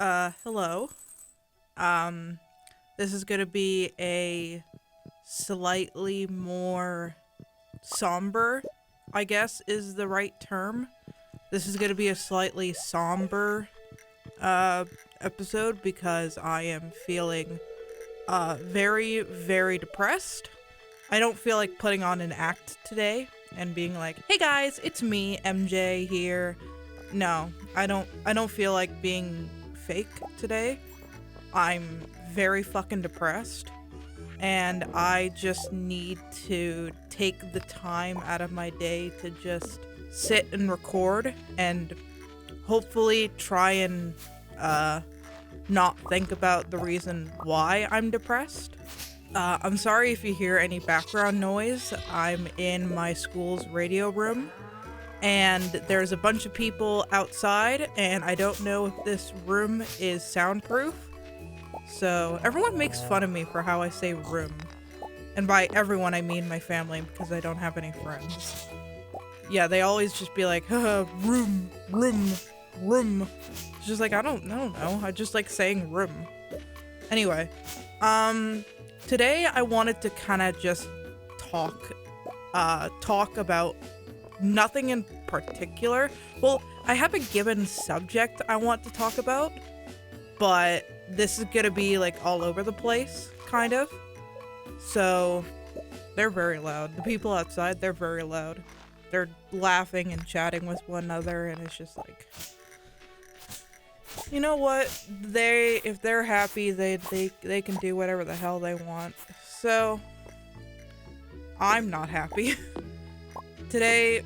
Hello. Um, this is gonna be a slightly more somber, I guess is the right term. This is gonna be a slightly somber, uh, episode because I am feeling, very, very depressed. I don't feel like putting on an act today and being like, "Hey guys, it's me, MJ here." No, I don't feel like being fake today. I'm very fucking depressed and I just need to take the time out of my day to just sit and record and hopefully try and not think about the reason why I'm depressed. I'm sorry if you hear any background noise. I'm in my school's radio room and there's a bunch of people outside and I don't know if this room is soundproof. So everyone makes fun of me for how I say room. And by everyone I mean my family because I don't have any friends. Yeah, they always just be like, room, room, room. It's just like I don't know. I just like saying room. Anyway, today I wanted to kind of just talk about nothing in particular. Well, I have a given subject I want to talk about, but this is gonna be like all over the place, kind of. So, they're very loud. The people outside, they're very loud. They're laughing and chatting with one another, and it's just like, you know what? If they're happy, they can do whatever the hell they want. So, I'm not happy. Today,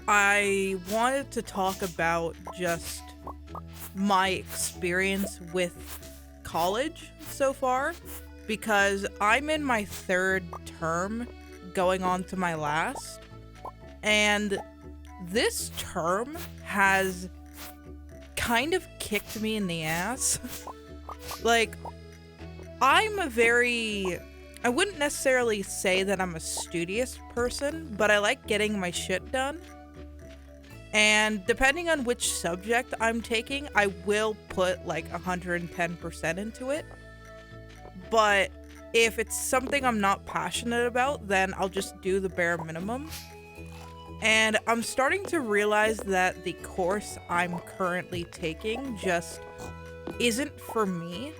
I wanted to talk about just my experience with college so far because I'm in my third term going on to my last, and this term has kind of kicked me in the ass. Like, I wouldn't necessarily say that I'm a studious person, but I like getting my shit done. And depending on which subject I'm taking, I will put like 110% into it. But if it's something I'm not passionate about, then I'll just do the bare minimum. And I'm starting to realize that the course I'm currently taking just isn't for me.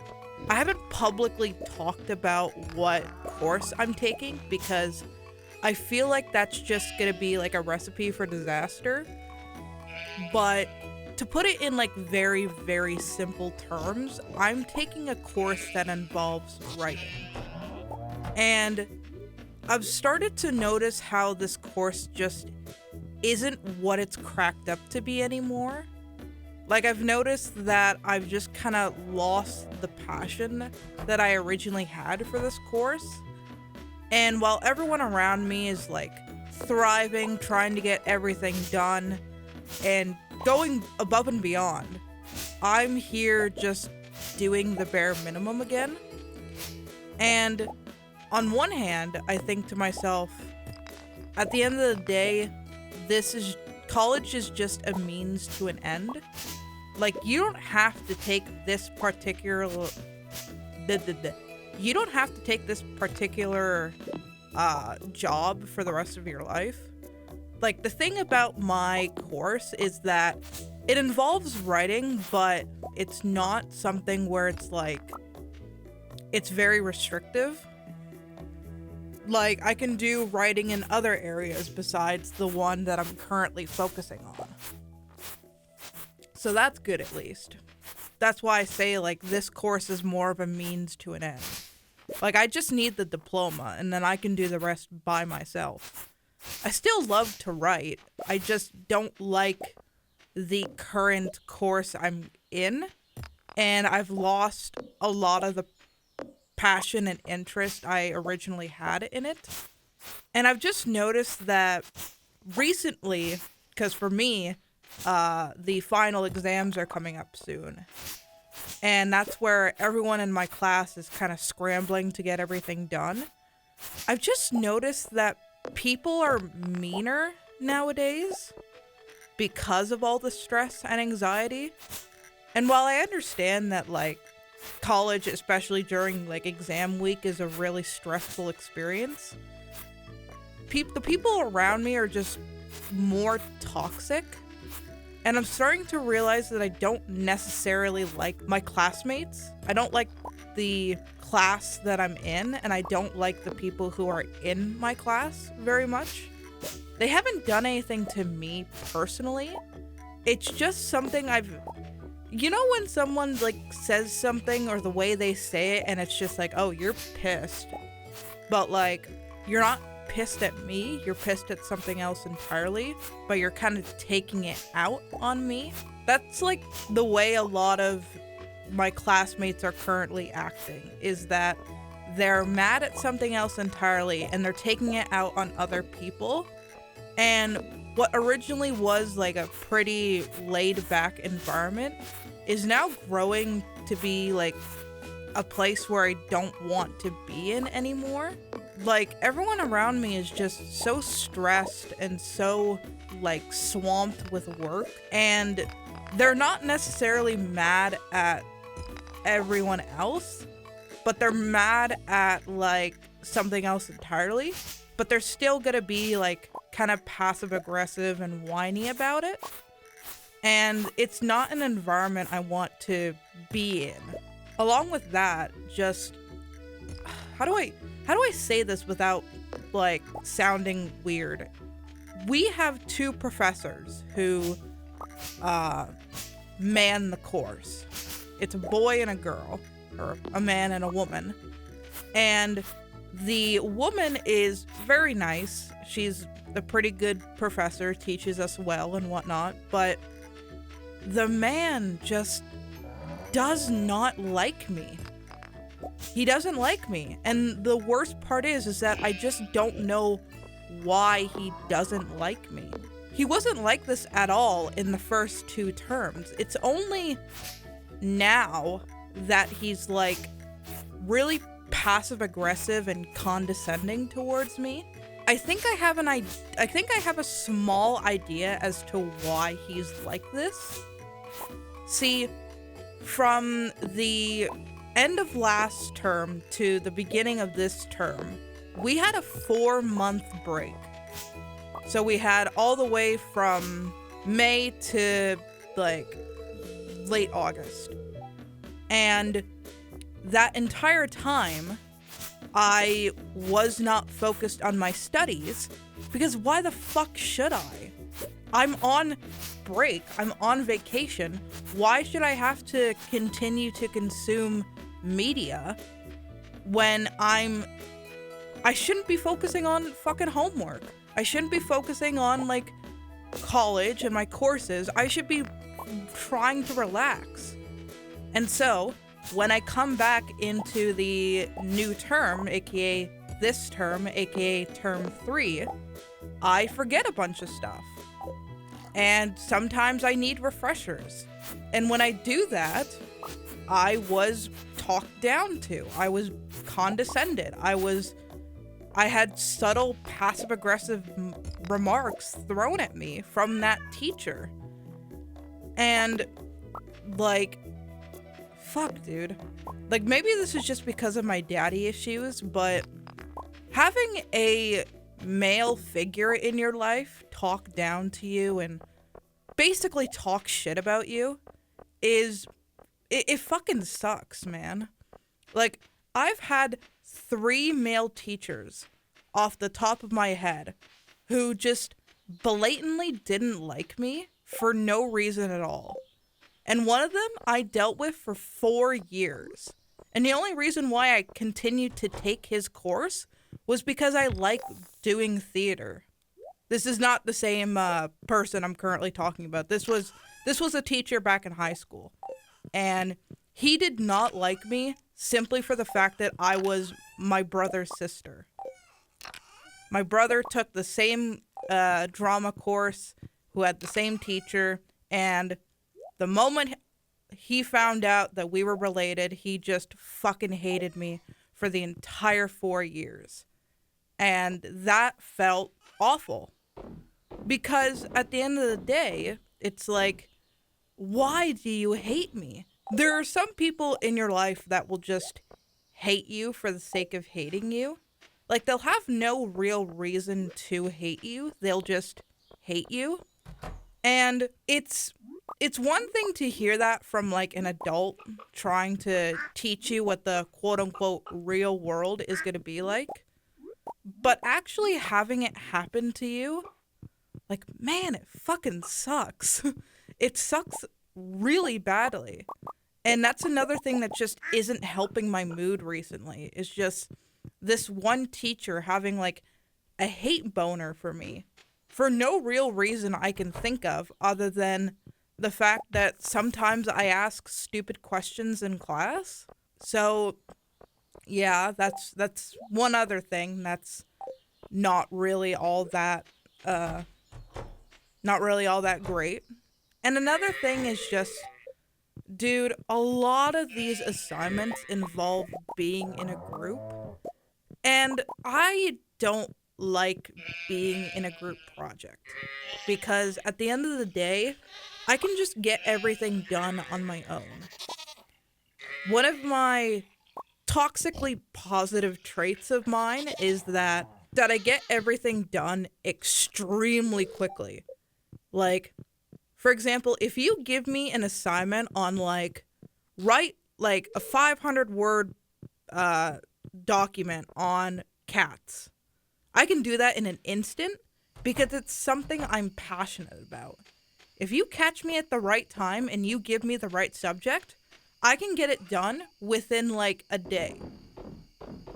I haven't publicly talked about what course I'm taking because I feel like that's just gonna be like a recipe for disaster. But to put it in like very, very simple terms, I'm taking a course that involves writing. And I've started to notice how this course just isn't what it's cracked up to be anymore. Like, I've noticed that I've just kind of lost the passion that I originally had for this course. And while everyone around me is like thriving, trying to get everything done, and going above and beyond, I'm here just doing the bare minimum again. And on one hand, I think to myself, at the end of the day, college is just a means to an end. Like, you don't have to take this particular you don't have to take this particular job for the rest of your life. Like, the thing about my course is that it involves writing, but it's not something where it's like, it's very restrictive. Like, I can do writing in other areas besides the one that I'm currently focusing on. So that's good, at least. That's why I say, like, this course is more of a means to an end. Like, I just need the diploma, and then I can do the rest by myself. I still love to write. I just don't like the current course I'm in, and I've lost a lot of the passion and interest I originally had in it. And I've just noticed that recently, because for me, the final exams are coming up soon. And that's where everyone in my class is kind of scrambling to get everything done. I've just noticed that people are meaner nowadays because of all the stress and anxiety. And while I understand that, like, college, especially during, like, exam week, is a really stressful experience, the people around me are just more toxic. And I'm starting to realize that I don't necessarily like my classmates. I don't like the class that I'm in, and I don't like the people who are in my class very much. They haven't done anything to me personally. It's just something you know when someone like says something or the way they say it and it's just like, oh, you're pissed. But like, you're not pissed at me, you're pissed at something else entirely, but you're kind of taking it out on me. That's like the way a lot of my classmates are currently acting, is that they're mad at something else entirely and they're taking it out on other people. And what originally was like a pretty laid back environment is now growing to be like a place where I don't want to be in anymore. Like, everyone around me is just so stressed and so like swamped with work, and they're not necessarily mad at everyone else, but they're mad at like something else entirely. But they're still gonna be like kind of passive aggressive and whiny about it. And it's not an environment I want to be in. Along with that, just how do I say this without like sounding weird? We have two professors who man the course. It's a boy and a girl, or a man and a woman. And the woman is very nice. She's a pretty good professor, teaches us well and whatnot, but the man just does not like me. He doesn't like me. And the worst part is that I just don't know why he doesn't like me. He wasn't like this at all in the first 2 terms. It's only now that he's like really passive aggressive and condescending towards me. I think I have a small idea as to why he's like this. See, from the end of last term to the beginning of this term, we had a 4-month break. So we had all the way from May to like late August. And that entire time, I was not focused on my studies, because why the fuck should I? I'm on break. I'm on vacation. Why should I have to continue to consume media when I shouldn't be focusing on fucking homework? I shouldn't be focusing on like college and my courses. I should be trying to relax. And so when I come back into the new term, aka this term, aka term 3, I forget a bunch of stuff. And sometimes I need refreshers. And when I do that, I was talked down to. I was condescended. I had subtle passive-aggressive remarks thrown at me from that teacher. And, like, fuck, dude. Like, maybe this is just because of my daddy issues, but having a male figure in your life talk down to you and basically talk shit about you it fucking sucks, man. Like, I've had 3 male teachers off the top of my head who just blatantly didn't like me for no reason at all. And one of them I dealt with for 4 years. And the only reason why I continued to take his course was because I like doing theater. This is not the same person I'm currently talking about. This was a teacher back in high school. And he did not like me simply for the fact that I was my brother's sister. My brother took the same drama course, who had the same teacher, and the moment he found out that we were related, he just fucking hated me for the entire 4 years. And that felt awful. Because at the end of the day, it's like, why do you hate me? There are some people in your life that will just hate you for the sake of hating you. Like, they'll have no real reason to hate you. They'll just hate you. And it's one thing to hear that from like an adult trying to teach you what the quote unquote real world is going to be like. But actually having it happen to you, like, man, it fucking sucks. It sucks really badly. And that's another thing that just isn't helping my mood recently. Is just this one teacher having like a hate boner for me for no real reason I can think of other than the fact that sometimes I ask stupid questions in class. So, yeah, that's one other thing that's not really all that not really all that great. And another thing is just, dude, a lot of these assignments involve being in a group. And I don't like being in a group project because at the end of the day, I can just get everything done on my own. One of my toxically positive traits of mine is that I get everything done extremely quickly. Like, for example, if you give me an assignment on like write like a 500 word document on cats, I can do that in an instant because it's something I'm passionate about. If you catch me at the right time and you give me the right subject, I can get it done within like a day.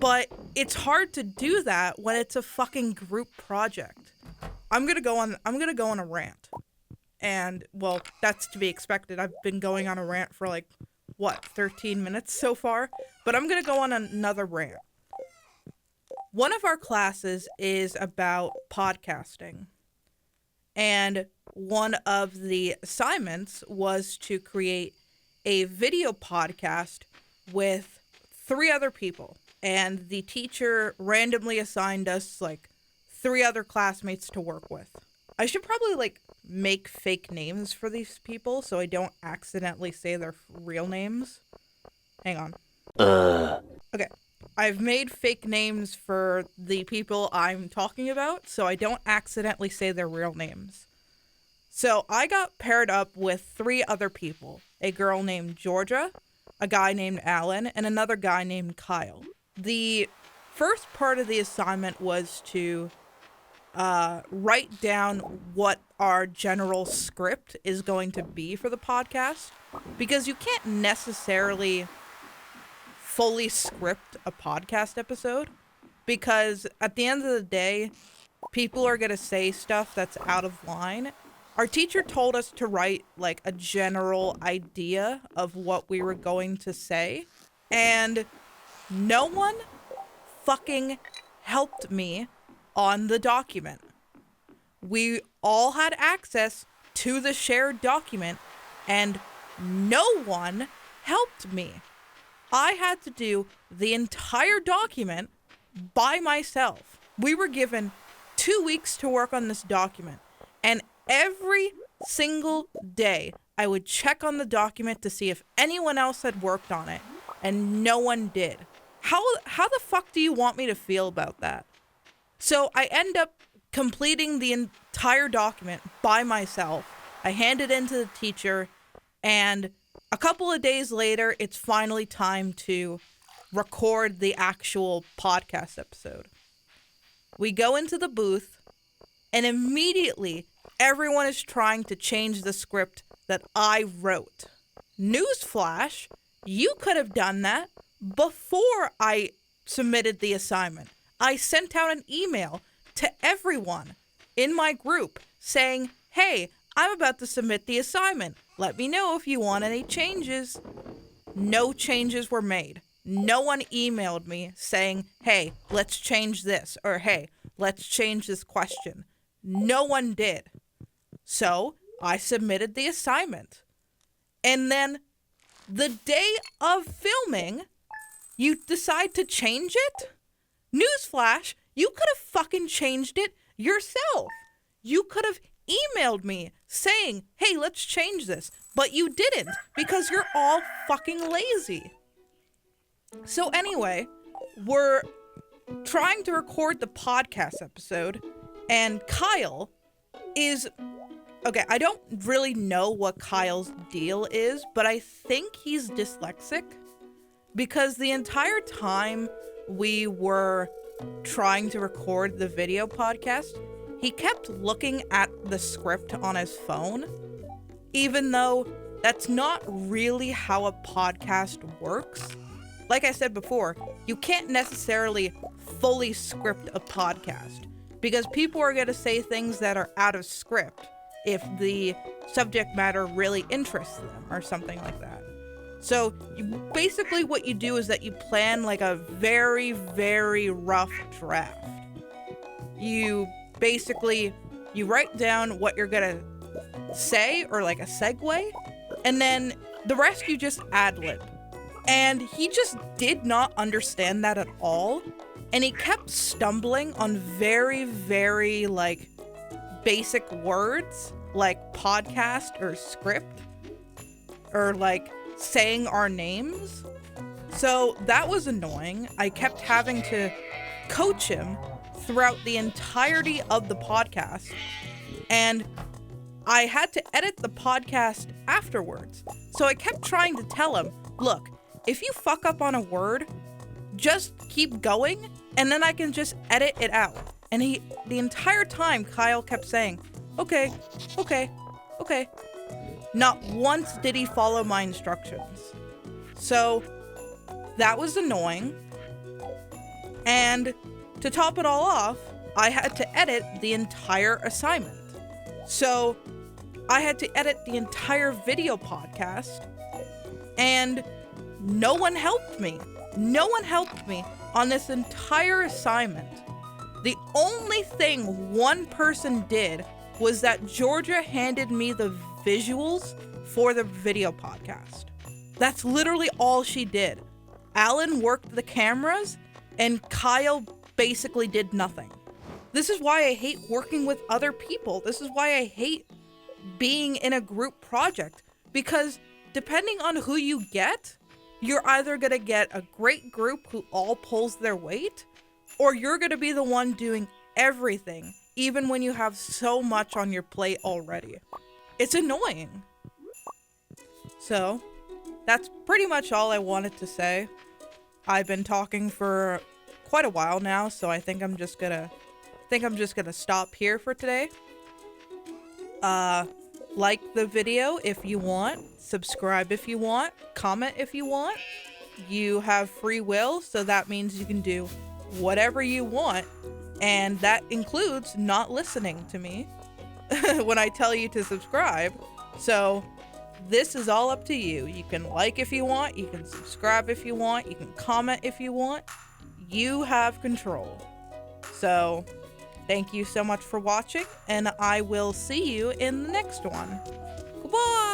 But it's hard to do that when it's a fucking group project. I'm going to go on a rant. And well, that's to be expected. I've been going on a rant for like 13 minutes so far, but I'm going to go on another rant. One of our classes is about podcasting. And one of the assignments was to create a video podcast with 3 other people. And the teacher randomly assigned us like 3 other classmates to work with. I should probably like make fake names for these people so I don't accidentally say their real names. Hang on. Okay. I've made fake names for the people I'm talking about so I don't accidentally say their real names. So I got paired up with 3 other people. A girl named Georgia, a guy named Alan, and another guy named Kyle. The first part of the assignment was to write down what our general script is going to be for the podcast, because you can't necessarily fully script a podcast episode, because at the end of the day, people are going to say stuff that's out of line. Our teacher told us to write like a general idea of what we were going to say, and no one fucking helped me on the document. We all had access to the shared document, and no one helped me. I had to do the entire document by myself. We were given 2 weeks to work on this document, and every single day I would check on the document to see if anyone else had worked on it, and no one did. How the fuck do you want me to feel about that? So I end up completing the entire document by myself. I hand it in to the teacher, and a couple of days later, it's finally time to record the actual podcast episode. We go into the booth, and immediately everyone is trying to change the script that I wrote. Newsflash, you could have done that before I submitted the assignment. I sent out an email to everyone in my group saying, hey, I'm about to submit the assignment. Let me know if you want any changes. No changes were made. No one emailed me saying, hey, let's change this, or hey, let's change this question. No one did. So I submitted the assignment. And then the day of filming, you decide to change it? Newsflash, you could have fucking changed it yourself. You could have emailed me saying, hey, let's change this. But you didn't, because you're all fucking lazy. So anyway, we're trying to record the podcast episode, and Kyle is... Okay, I don't really know what Kyle's deal is, but I think he's dyslexic, because the entire time we were trying to record the video podcast, he kept looking at the script on his phone, even though that's not really how a podcast works. Like I said before, you can't necessarily fully script a podcast, because people are going to say things that are out of script if the subject matter really interests them or something like that. So basically what you do is that you plan like a very, very rough draft. You write down what you're gonna say, or like a segue, and then the rest you just ad-lib. And he just did not understand that at all. And he kept stumbling on very, very like basic words like podcast or script, or like saying our names. So that was annoying. I kept having to coach him throughout the entirety of the podcast, and I had to edit the podcast afterwards. So I kept trying to tell him, look, if you fuck up on a word, just keep going, and then I can just edit it out. And the entire time, Kyle kept saying, okay. Not once did he follow my instructions. So that was annoying. And to top it all off, I had to edit the entire assignment. So I had to edit the entire video podcast, and no one helped me. No one helped me on this entire assignment. The only thing one person did was that Georgia handed me the visuals for the video podcast. That's literally all she did. Alan worked the cameras, and Kyle basically did nothing. This is why I hate working with other people. This is why I hate being in a group project, because depending on who you get, you're either gonna get a great group who all pulls their weight, or you're gonna be the one doing everything, even when you have so much on your plate already. It's annoying. So, that's pretty much all I wanted to say. I've been talking for quite a while now, so I think I'm just gonna stop here for today. Like the video if you want, subscribe if you want, comment if you want. You have free will, so that means you can do whatever you want, and that includes not listening to me when I tell you to subscribe. So this is all up to you. You can like if you want, you can subscribe if you want, you can comment if you want. You have control. So thank you so much for watching, and I will see you in the next one. Goodbye!